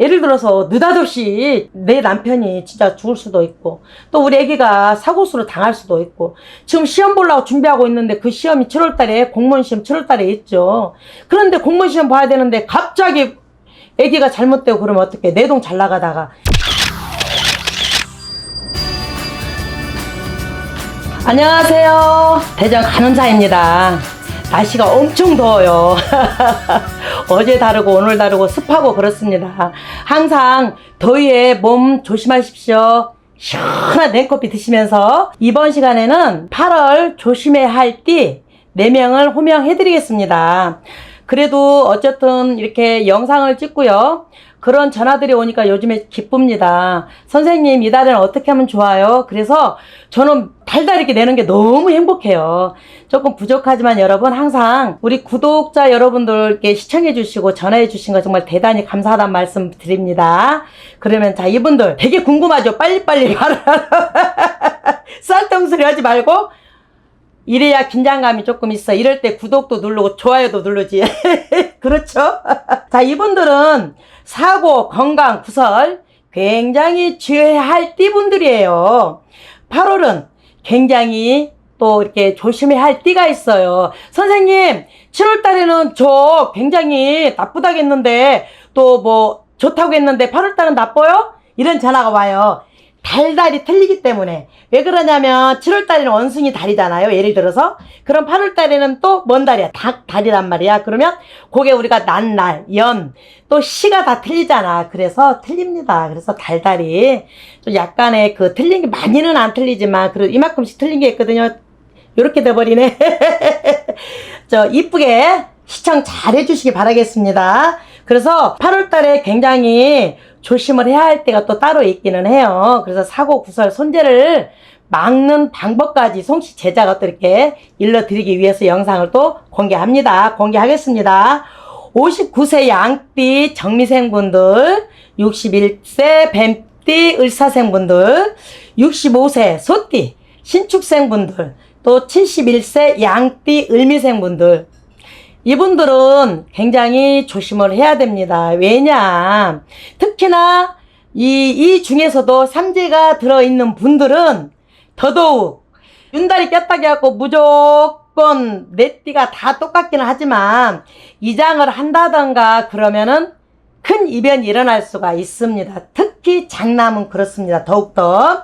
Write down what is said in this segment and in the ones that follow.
예를 들어서 느닷없이 내 남편이 진짜 죽을 수도 있고, 또 우리 애기가 사고수로 당할 수도 있고, 지금 시험 보려고 준비하고 있는데 그 시험이 7월달에, 공무원 시험 7월달에 있죠. 그런데 공무원 시험 봐야 되는데 갑자기 애기가 잘못되고 그러면 어떡해. 내동 잘 나가다가. 안녕하세요. 대전 간호사입니다. 날씨가 엄청 더워요. 어제 다르고 오늘 다르고 습하고 그렇습니다. 항상 더위에 몸 조심하십시오. 시원한 냉커피 드시면서 이번 시간에는 8월 조심해야 할 띠 4명을 호명해 드리겠습니다. 그래도 어쨌든 이렇게 영상을 찍고요. 그런 전화들이 오니까 요즘에 기쁩니다. 선생님, 이달에는 어떻게 하면 좋아요? 그래서 저는 달달 이렇게 내는 게 너무 행복해요. 조금 부족하지만 여러분 항상 우리 구독자 여러분들께 시청해 주시고 전화해 주신 거 정말 대단히 감사하다는 말씀 드립니다. 그러면 자, 이분들 되게 궁금하죠? 빨리빨리 쌀떡소리 하지 말고 이래야 긴장감이 조금 있어. 이럴 때 구독도 누르고 좋아요도 누르지. 그렇죠? 자, 이분들은 사고, 건강, 구설 굉장히 주의해야 할 띠분들이에요. 8월은 굉장히 또 이렇게 조심해야 할 띠가 있어요. 선생님, 7월 달에는 저 굉장히 나쁘다겠는데 또 뭐 좋다고 했는데 8월 달은 나빠요? 이런 전화가 와요. 달달이 틀리기 때문에. 왜 그러냐면 7월 달에는 원숭이 달이잖아요. 예를 들어서. 그럼 8월 달에는 또 뭔 달이야? 닭 달이란 말이야. 그러면 그게 우리가 난날, 연, 또 시가 다 틀리잖아. 그래서 틀립니다. 그래서 달달이 좀 약간의 그 틀린 게 많이는 안 틀리지만 그래도 이만큼씩 틀린 게 있거든요. 요렇게 돼버리네. 이쁘게 시청 잘 해주시기 바라겠습니다. 그래서 8월 달에 굉장히 조심을 해야 할 때가 또 따로 있기는 해요. 그래서 사고, 구설, 손재를 막는 방법까지 송씨 제자가 또 이렇게 일러드리기 위해서 영상을 또 공개하겠습니다. 59세 양띠 정미생분들, 61세 뱀띠 을사생분들, 65세 소띠 신축생분들, 또 71세 양띠 을미생분들, 이분들은 굉장히 조심을 해야 됩니다. 왜냐? 특히나 이 중에서도 삼재가 들어있는 분들은 더더욱 윤달이 꼈다기 하고 무조건 내 띠가 다 똑같기는 하지만 이장을 한다던가 그러면은 큰 이변이 일어날 수가 있습니다. 특히 장남은 그렇습니다. 더욱더.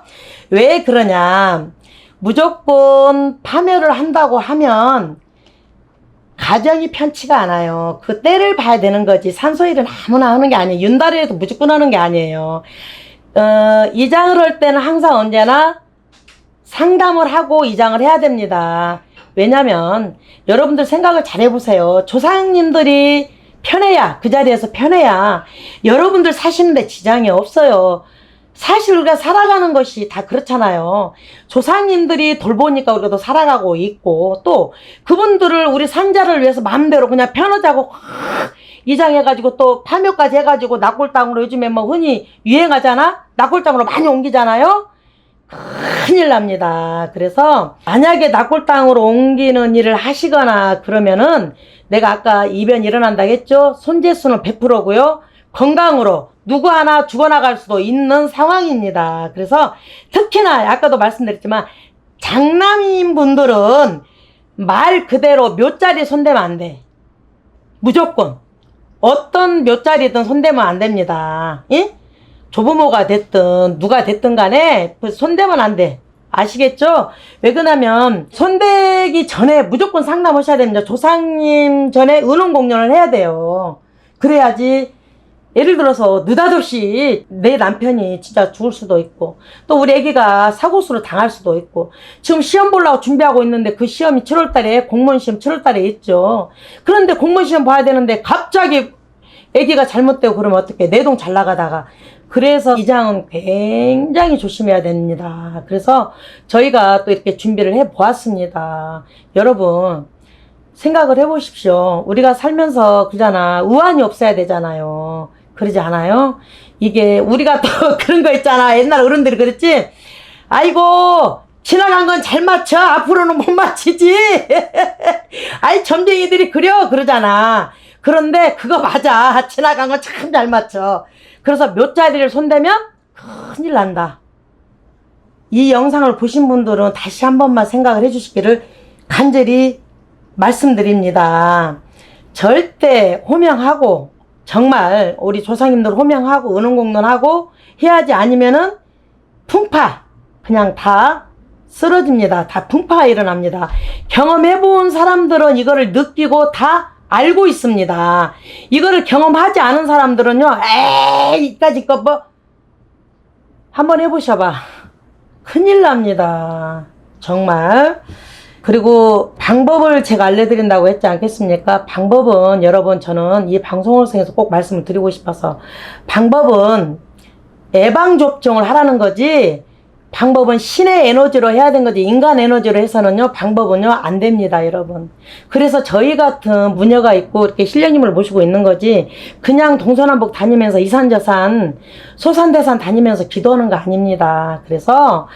왜 그러냐? 무조건 파멸을 한다고 하면 가정이 편치가 않아요. 그 때를 봐야 되는 거지. 산소일은 아무나 하는 게 아니에요. 윤달에도 무조건 하는 게 아니에요. 이장을 할 때는 항상 언제나 상담을 하고 이장을 해야 됩니다. 왜냐면 여러분들 생각을 잘 해보세요. 조상님들이 편해야, 그 자리에서 편해야 여러분들 사시는데 지장이 없어요. 사실 우리가 살아가는 것이 다 그렇잖아요. 조상님들이 돌보니까 우리가 또 살아가고 있고, 또 그분들을 우리 산자를 위해서 마음대로 그냥 편하자고 이장해가지고 또 파묘까지 해가지고 낙골당으로 요즘에 뭐 흔히 유행하잖아? 낙골당으로 많이 옮기잖아요? 큰일 납니다. 그래서 만약에 낙골당으로 옮기는 일을 하시거나 그러면은 내가 아까 이변 일어난다고 했죠? 손재수는 100%고요. 건강으로 누구 하나 죽어나갈 수도 있는 상황입니다. 그래서 특히나 아까도 말씀드렸지만 장남인 분들은 말 그대로 묘자리에 손대면 안 돼. 무조건 어떤 묘자리든 손대면 안 됩니다. 예? 조부모가 됐든 누가 됐든 간에 손대면 안 돼. 아시겠죠? 왜 그러냐면 손대기 전에 무조건 상담하셔야 됩니다. 조상님 전에 의논공연을 해야 돼요. 그래야지. 예를 들어서 느닷없이 내 남편이 진짜 죽을 수도 있고, 또 우리 애기가 사고수로 당할 수도 있고, 지금 시험 보려고 준비하고 있는데 그 시험이 7월달에, 공무원 시험 7월달에 있죠. 그런데 공무원 시험 봐야 되는데 갑자기 애기가 잘못되고 그러면 어떡해. 내동 잘 나가다가. 그래서 이장은 굉장히 조심해야 됩니다. 그래서 저희가 또 이렇게 준비를 해 보았습니다. 여러분 생각을 해 보십시오. 우리가 살면서 그러잖아. 우환이 없어야 되잖아요. 그러지 않아요? 이게 우리가 또 그런 거 있잖아. 옛날 어른들이 그랬지. 아이고 지나간 건 잘 맞춰. 앞으로는 못 맞히지. 아이 점쟁이들이 그러잖아. 그런데 그거 맞아. 지나간 건 참 잘 맞춰. 그래서 묘자리를 손대면 큰일 난다. 이 영상을 보신 분들은 다시 한 번만 생각을 해주시기를 간절히 말씀드립니다. 절대 호명하고 정말 우리 조상님들 호명하고 은원공론하고 해야지, 아니면은 풍파 그냥 다 쓰러집니다. 다 풍파가 일어납니다. 경험해본 사람들은 이거를 느끼고 다 알고 있습니다. 이거를 경험하지 않은 사람들은요, 에이 이까짓 거 뭐 한번 해보셔봐. 큰일 납니다. 정말. 그리고 방법을 제가 알려드린다고 했지 않겠습니까? 방법은 여러분, 저는 이 방송을 통해서 꼭 말씀을 드리고 싶어서, 방법은 예방접종을 하라는 거지, 방법은 신의 에너지로 해야 되는 거지, 인간 에너지로 해서는요, 방법은요, 안 됩니다, 여러분. 그래서 저희 같은 무녀가 있고, 이렇게 신령님을 모시고 있는 거지, 그냥 동서남북 다니면서 이산저산, 소산대산 다니면서 기도하는 거 아닙니다. 그래서,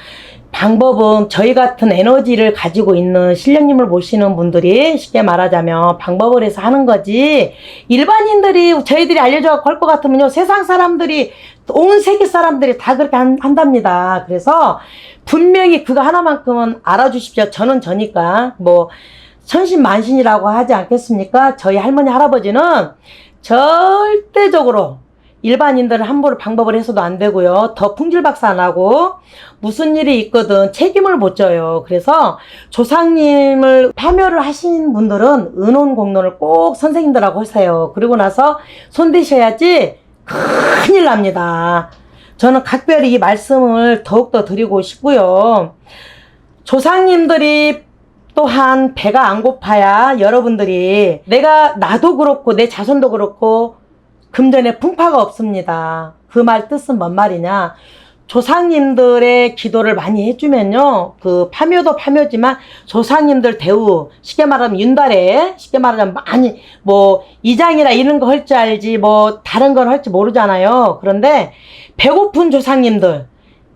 방법은 저희 같은 에너지를 가지고 있는 신령님을 모시는 분들이 쉽게 말하자면 방법을 해서 하는 거지, 일반인들이 저희들이 알려줘서 할 것 같으면요, 세상 사람들이, 온 세계 사람들이 다 그렇게 한답니다. 그래서 분명히 그거 하나만큼은 알아주십시오. 저는 저니까 뭐 천신만신이라고 하지 않겠습니까? 저희 할머니 할아버지는 절대적으로 일반인들은 함부로 방법을 해서도 안 되고요. 더 풍질박사 안 하고 무슨 일이 있거든 책임을 못 져요. 그래서 조상님을 파묘를 하신 분들은 은혼공론을 꼭 선생님들하고 하세요. 그리고 나서 손대셔야지 큰일 납니다. 저는 각별히 이 말씀을 더욱더 드리고 싶고요. 조상님들이 또한 배가 안 고파야 여러분들이, 나도 그렇고 내 자손도 그렇고 금전에 풍파가 없습니다. 그 말 뜻은 뭔 말이냐, 조상님들의 기도를 많이 해주면요, 그 파묘도 파묘지만 조상님들 대우, 쉽게 말하면 윤달에, 쉽게 말하면 많이 뭐 이장이나 이런 거 할 줄 알지 뭐 다른 건 할지 모르잖아요. 그런데 배고픈 조상님들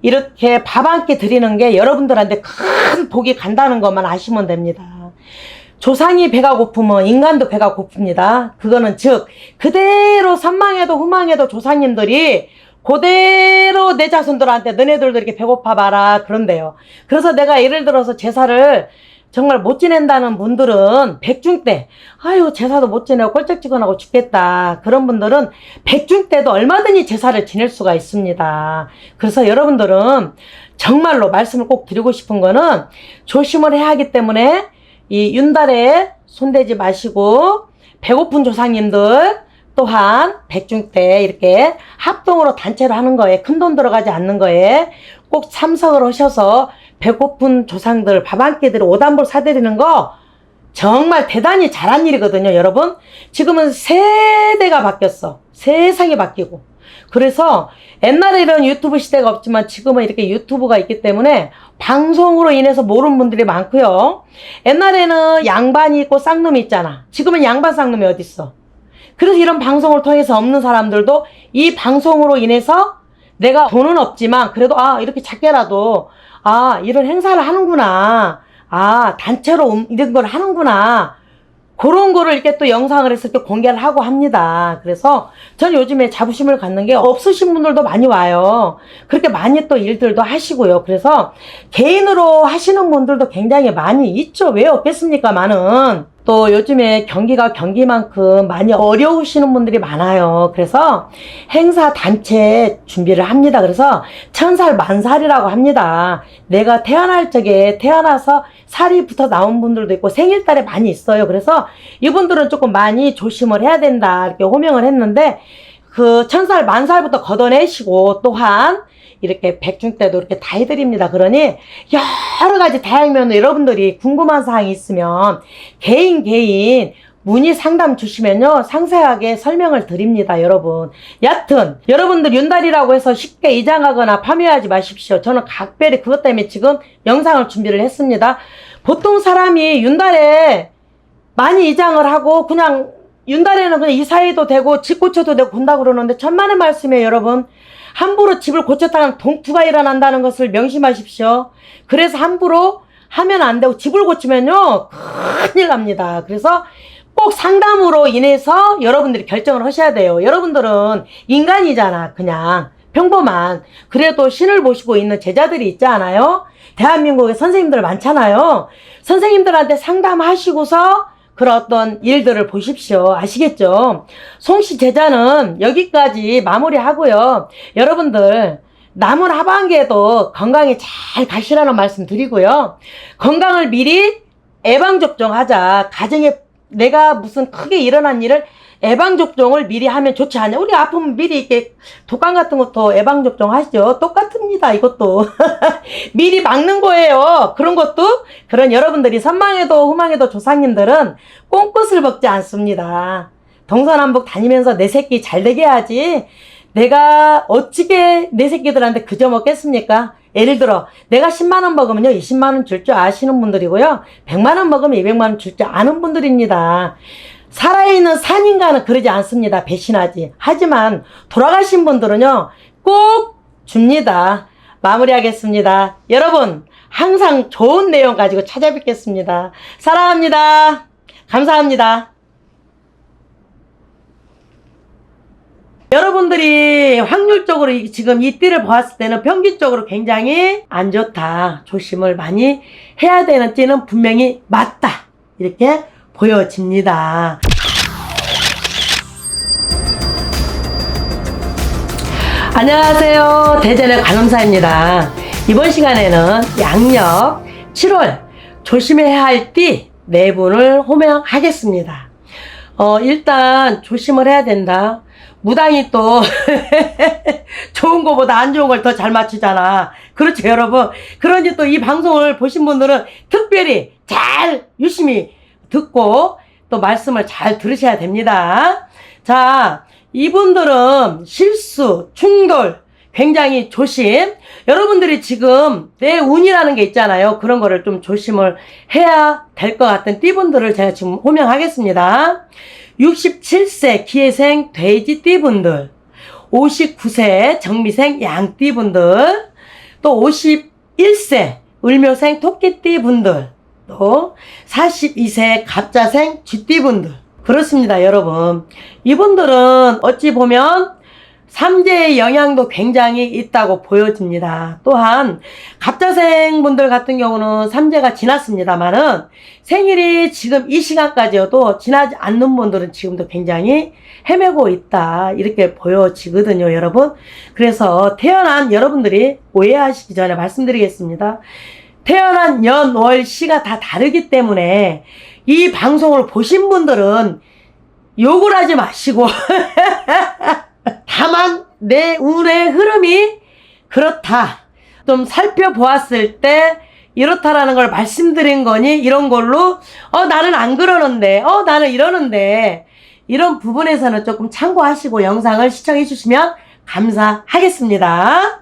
이렇게 밥 한 끼 드리는 게 여러분들한테 큰 복이 간다는 것만 아시면 됩니다. 조상이 배가 고프면 인간도 배가 고픕니다. 그거는 즉 그대로 선망해도 후망해도 조상님들이 그대로 내 자손들한테 너네들도 이렇게 배고파 봐라 그런대요. 그래서 내가 예를 들어서 제사를 정말 못 지낸다는 분들은 백중 때, 아유 제사도 못 지내고 꼴짝지근하고 죽겠다, 그런 분들은 백중 때도 얼마든지 제사를 지낼 수가 있습니다. 그래서 여러분들은 정말로 말씀을 꼭 드리고 싶은 거는, 조심을 해야 하기 때문에 이 윤달에 손대지 마시고, 배고픈 조상님들 또한 백중 때 이렇게 합동으로 단체로 하는 거에, 큰 돈 들어가지 않는 거에 꼭 참석을 하셔서 배고픈 조상들 밥 한 끼 드리고 오단볼 사드리는 거 정말 대단히 잘한 일이거든요. 여러분, 지금은 세대가 바뀌었어. 세상이 바뀌고. 그래서 옛날에는 유튜브 시대가 없지만 지금은 이렇게 유튜브가 있기 때문에 방송으로 인해서 모르는 분들이 많고요. 옛날에는 양반이 있고 쌍놈이 있잖아. 지금은 양반 쌍놈이 어딨어. 그래서 이런 방송을 통해서 없는 사람들도 이 방송으로 인해서, 내가 돈은 없지만 그래도 이렇게 작게라도 이런 행사를 하는구나, 단체로 이런 걸 하는구나, 그런 거를 이렇게 또 영상을 해서 이렇게 공개를 하고 합니다. 그래서 전 요즘에 자부심을 갖는 게, 없으신 분들도 많이 와요. 그렇게 많이 또 일들도 하시고요. 그래서 개인으로 하시는 분들도 굉장히 많이 있죠. 왜 없겠습니까? 많은. 또 요즘에 경기가 경기만큼 많이 어려우시는 분들이 많아요. 그래서 행사 단체 준비를 합니다. 그래서 1000살 만살이라고 합니다. 내가 태어날 적에 태어나서 살이 붙어 나온 분들도 있고 생일달에 많이 있어요. 그래서 이분들은 조금 많이 조심을 해야 된다, 이렇게 호명을 했는데, 그 1000살 만살부터 걷어내시고 또한 이렇게 백중 때도 이렇게 다 해드립니다. 그러니 여러 가지 다양면으로 여러분들이 궁금한 사항이 있으면 개인 문의 상담 주시면요, 상세하게 설명을 드립니다. 여러분, 여튼 여러분들 윤달이라고 해서 쉽게 이장하거나 파묘하지 마십시오. 저는 각별히 그것 때문에 지금 영상을 준비를 했습니다. 보통 사람이 윤달에 많이 이장을 하고 그냥 윤달에는 그냥 이사해도 되고 집 고쳐도 되고 본다 그러는데, 천만의 말씀이에요. 여러분, 함부로 집을 고쳤다는 동투가 일어난다는 것을 명심하십시오. 그래서 함부로 하면 안 되고, 집을 고치면요 큰일 납니다. 그래서 꼭 상담으로 인해서 여러분들이 결정을 하셔야 돼요. 여러분들은 인간이잖아. 그냥 평범한. 그래도 신을 보시고 있는 제자들이 있지 않아요? 대한민국에 선생님들 많잖아요. 선생님들한테 상담하시고서 그런 어떤 일들을 보십시오. 아시겠죠? 송씨 제자는 여기까지 마무리하고요. 여러분들 남은 하반기에도 건강에 잘 가시라는 말씀 드리고요. 건강을 미리 예방접종하자. 가정에 내가 무슨 크게 일어난 일을 예방접종을 미리 하면 좋지 않냐. 우리 아프면 미리 이렇게 독감 같은 것도 예방접종 하시죠. 똑같습니다. 이것도 미리 막는 거예요. 그런 것도 그런 여러분들이 선망에도 후망에도 조상님들은 꽁끝을 먹지 않습니다. 동서남북 다니면서 내 새끼 잘 되게 해야지. 내가 어찌게 내 새끼들한테 그저 먹겠습니까? 예를 들어 내가 10만원 먹으면요 20만원 줄 줄 아시는 분들이고요, 100만원 먹으면 200만원 줄 줄 아는 분들입니다. 살아있는 산인간은 그러지 않습니다. 배신하지. 하지만 돌아가신 분들은요 꼭 줍니다. 마무리하겠습니다. 여러분 항상 좋은 내용 가지고 찾아뵙겠습니다. 사랑합니다. 감사합니다. 여러분들이 확률적으로 지금 이 띠를 보았을 때는 평균적으로 굉장히 안 좋다. 조심을 많이 해야 되는 띠는 분명히 맞다. 이렇게 보여집니다. 안녕하세요. 대전의 관음사입니다. 이번 시간에는 양력 7월 조심해야 할 띠 4분을 호명하겠습니다. 일단 조심을 해야 된다. 무당이 또 좋은 거보다 안 좋은 걸 더 잘 맞추잖아. 그렇죠 여러분. 그러니 또 이 방송을 보신 분들은 특별히 잘 유심히 듣고 또 말씀을 잘 들으셔야 됩니다. 자, 이분들은 실수, 충돌 굉장히 조심. 여러분들이 지금 내 운이라는 게 있잖아요. 그런 거를 좀 조심을 해야 될 것 같은 띠분들을 제가 지금 호명하겠습니다. 67세 기해생 돼지띠분들, 59세 정미생 양띠분들, 또 51세 을묘생 토끼띠분들, 또 42세 갑자생 쥐띠분들. 그렇습니다 여러분. 이분들은 어찌 보면 삼재의 영향도 굉장히 있다고 보여집니다. 또한 갑자생 분들 같은 경우는 삼재가 지났습니다만은 생일이 지금 이 시간까지여도 지나지 않는 분들은 지금도 굉장히 헤매고 있다. 이렇게 보여지거든요 여러분. 그래서 태어난 여러분들이 오해하시기 전에 말씀드리겠습니다. 태어난 연, 월, 시가 다 다르기 때문에 이 방송을 보신 분들은 욕을 하지 마시고 다만 내 운의 흐름이 그렇다. 좀 살펴보았을 때 이렇다라는 걸 말씀드린 거니 이런 걸로 나는 안 그러는데 나는 이러는데 이런 부분에서는 조금 참고하시고 영상을 시청해 주시면 감사하겠습니다.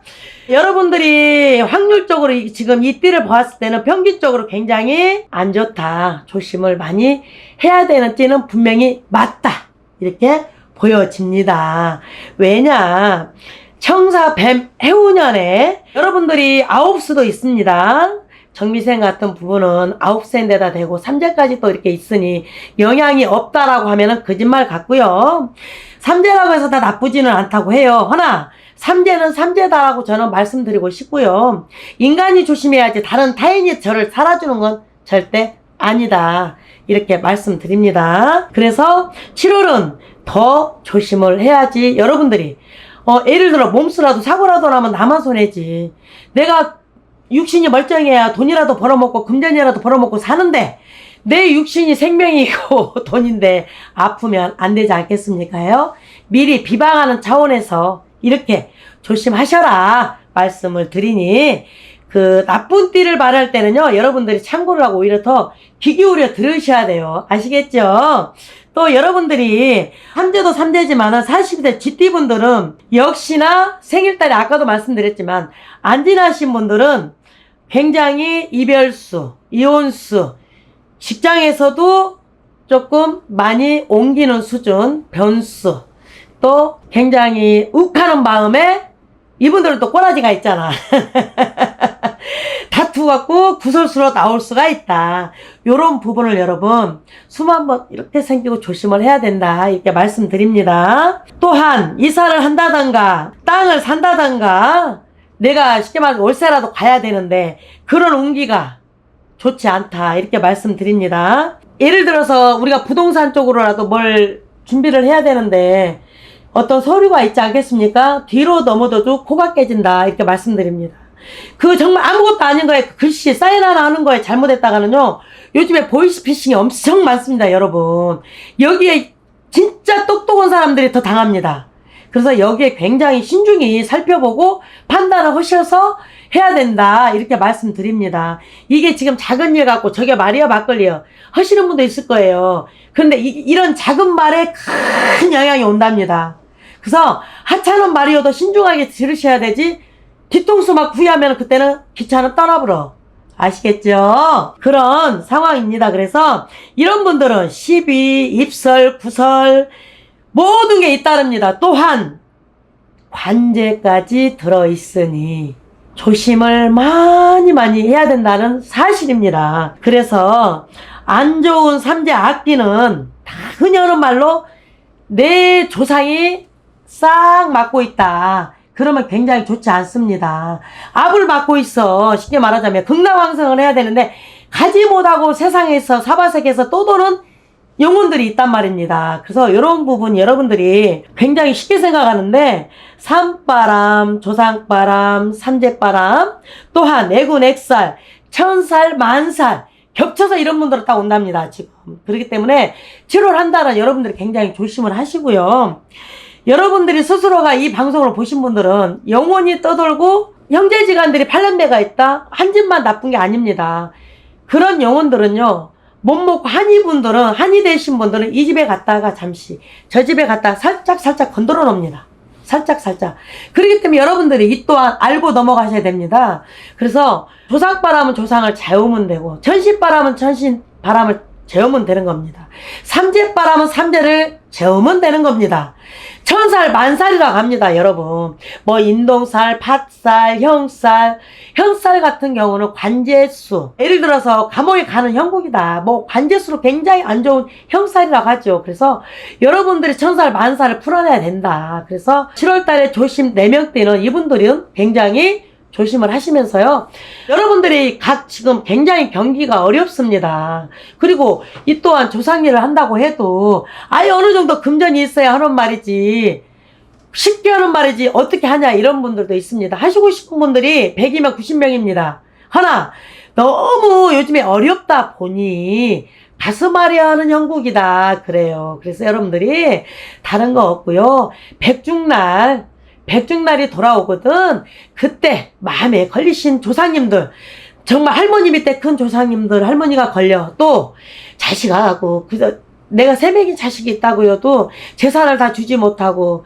여러분들이 확률적으로 지금 이 띠를 보았을 때는 평균적으로 굉장히 안 좋다. 조심을 많이 해야 되는 띠는 분명히 맞다. 이렇게 보여집니다. 왜냐? 청사, 뱀, 해운년에 여러분들이 9수도 있습니다. 정미생 같은 부분은 9세인데다 대고 3재까지 또 이렇게 있으니 영향이 없다라고 하면은 거짓말 같고요. 3재라고 해서 다 나쁘지는 않다고 해요. 허나 3재는 3재다라고 저는 말씀드리고 싶고요. 인간이 조심해야지 다른 타인이 저를 살아주는 건 절대 아니다. 이렇게 말씀드립니다. 그래서 7월은 더 조심을 해야지. 여러분들이 예를 들어 몸수라도 사고라도 나면 나만 손해지. 내가 육신이 멀쩡해야 돈이라도 벌어먹고 금전이라도 벌어먹고 사는데 내 육신이 생명이고 돈인데 아프면 안 되지 않겠습니까요? 미리 비방하는 차원에서 이렇게 조심하셔라 말씀을 드리니, 그 나쁜 띠를 말할 때는요 여러분들이 참고를 하고 오히려 더 귀 기울여 들으셔야 돼요. 아시겠죠? 또 여러분들이 삼재도 삼재지만은 40대 쥐띠분들은 역시나 생일달이 아까도 말씀드렸지만 안 지나신 분들은 굉장히 이별수, 이혼수, 직장에서도 조금 많이 옮기는 수준, 변수, 또 굉장히 욱하는 마음에 이분들은 또 꼬라지가 있잖아. 다투고 수가 꼭 구설수로 나올 수가 있다. 요런 부분을 여러분 숨 한번 이렇게 생기고 조심을 해야 된다. 이렇게 말씀드립니다. 또한 이사를 한다던가 땅을 산다던가 내가 쉽게 말해서 월세라도 가야 되는데 그런 운기가 좋지 않다. 이렇게 말씀드립니다. 예를 들어서 우리가 부동산 쪽으로라도 뭘 준비를 해야 되는데 어떤 서류가 있지 않겠습니까? 뒤로 넘어져도 코가 깨진다. 이렇게 말씀드립니다. 그 정말 아무것도 아닌 거에 글씨 사인 하나 하는 거에 잘못했다가는요, 요즘에 보이스피싱이 엄청 많습니다. 여러분 여기에 진짜 똑똑한 사람들이 더 당합니다. 그래서 여기에 굉장히 신중히 살펴보고 판단을 하셔서 해야 된다. 이렇게 말씀드립니다. 이게 지금 작은 일 같고 저게 말이야 막걸리요 하시는 분도 있을 거예요. 그런데 이런 작은 말에 큰 영향이 온답니다. 그래서 하찮은 말이어도 신중하게 들으셔야 되지 뒤통수 막 후회하면 그때는 기차는 떠나버려. 아시겠죠? 그런 상황입니다. 그래서 이런 분들은 시비, 입설, 구설 모든 게 잇따릅니다. 또한 관제까지 들어있으니 조심을 많이 해야 된다는 사실입니다. 그래서 안 좋은 삼재 악기는 다 흔히 하는 말로 내 조상이 싹 맡고 있다. 그러면 굉장히 좋지 않습니다. 압을 맡고 있어. 쉽게 말하자면 극락왕성을 해야 되는데 가지 못하고 세상에서 사바세계에서 또 도는 영혼들이 있단 말입니다. 그래서 이런 부분 여러분들이 굉장히 쉽게 생각하는데 산바람, 조상바람, 삼재바람, 또한 애군, 액살, 천살, 만살 겹쳐서 이런 분들은 딱 온답니다. 지금. 그렇기 때문에 치료를 한다는 여러분들이 굉장히 조심을 하시고요. 여러분들이 스스로가 이 방송을 보신 분들은 영원히 떠돌고 형제지간들이 팔남배가 있다? 한 집만 나쁜 게 아닙니다. 그런 영혼들은요, 못 먹고 한이 되신 분들은 이 집에 갔다가 잠시 저 집에 갔다가 살짝 건드려 놓습니다. 살짝. 그렇기 때문에 여러분들이 이 또한 알고 넘어가셔야 됩니다. 그래서 조상바람은 조상을 재우면 되고 천신바람은 천신바람을 재우면 되는 겁니다. 삼재바람은 삼재를 재우면 되는 겁니다. 천살, 만살이라고 합니다, 여러분. 뭐, 인동살, 팥살, 형살 같은 경우는 관제수. 예를 들어서, 감옥에 가는 형국이다. 뭐, 관제수로 굉장히 안 좋은 형살이라고 하죠. 그래서, 여러분들이 천살, 만살을 풀어내야 된다. 그래서, 7월 달에 조심 4명 때는 이분들은 굉장히 조심을 하시면서요. 여러분들이 지금 굉장히 경기가 어렵습니다. 그리고 이 또한 조상일을 한다고 해도 아예 어느 정도 금전이 있어야 하는 말이지 쉽게 하는 말이지 어떻게 하냐 이런 분들도 있습니다. 하시고 싶은 분들이 100이면 90명입니다. 하나 너무 요즘에 어렵다 보니 가슴앓이야 하는 형국이다. 그래요. 그래서 여러분들이 다른 거 없고요. 백중날이 돌아오거든. 그때 마음에 걸리신 조상님들, 정말 할머니 밑에 큰 조상님들, 할머니가 걸려 또 자식하고 그래서 내가 3명의 자식이 있다고요도 재산을 다 주지 못하고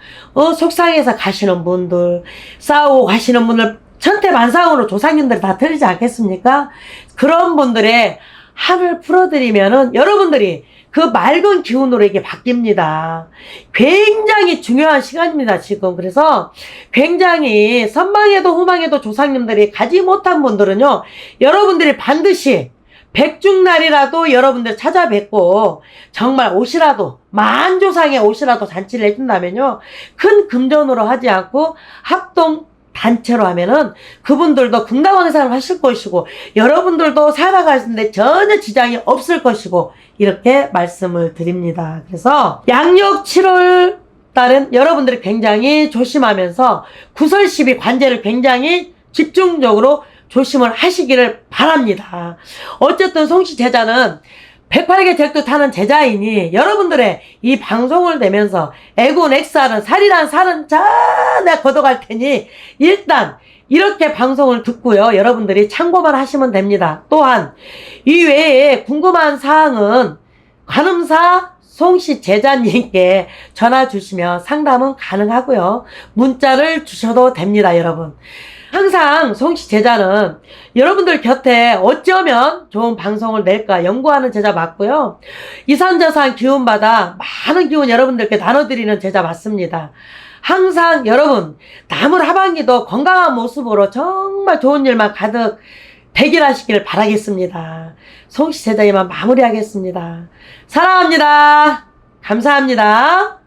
속상해서 가시는 분들, 싸우고 가시는 분들 천태만상으로 조상님들 다 틀리지 않겠습니까? 그런 분들의 한을 풀어드리면은 여러분들이 그 맑은 기운으로 이게 바뀝니다. 굉장히 중요한 시간입니다, 지금. 그래서 굉장히 선망에도 후망에도 조상님들이 가지 못한 분들은요, 여러분들이 반드시 백중날이라도 여러분들 찾아뵙고 정말 옷이라도 만조상의 옷이라도 잔치를 해준다면요, 큰 금전으로 하지 않고 합동 단체로 하면은 그분들도 극락왕상을 하실 것이고 여러분들도 살아가시는데 전혀 지장이 없을 것이고 이렇게 말씀을 드립니다. 그래서 양력 7월 달은 여러분들이 굉장히 조심하면서 구설시비 관제를 굉장히 집중적으로 조심을 하시기를 바랍니다. 어쨌든 송씨 제자는 108개 잭도 타는 제자이니 여러분들의 이 방송을 내면서 애군 액살은 살이란 살은 전에 걷어갈 테니 일단 이렇게 방송을 듣고요. 여러분들이 참고만 하시면 됩니다. 또한 이 외에 궁금한 사항은 관음사 송씨 제자님께 전화 주시면 상담은 가능하고요. 문자를 주셔도 됩니다, 여러분. 항상 송씨 제자는 여러분들 곁에 어쩌면 좋은 방송을 낼까 연구하는 제자 맞고요. 이산저산 기운받아 많은 기운 여러분들께 나눠드리는 제자 맞습니다. 항상 여러분 남을 하반기도 건강한 모습으로 정말 좋은 일만 가득 대길하시기를 바라겠습니다. 송씨 제자에만 마무리하겠습니다. 사랑합니다. 감사합니다.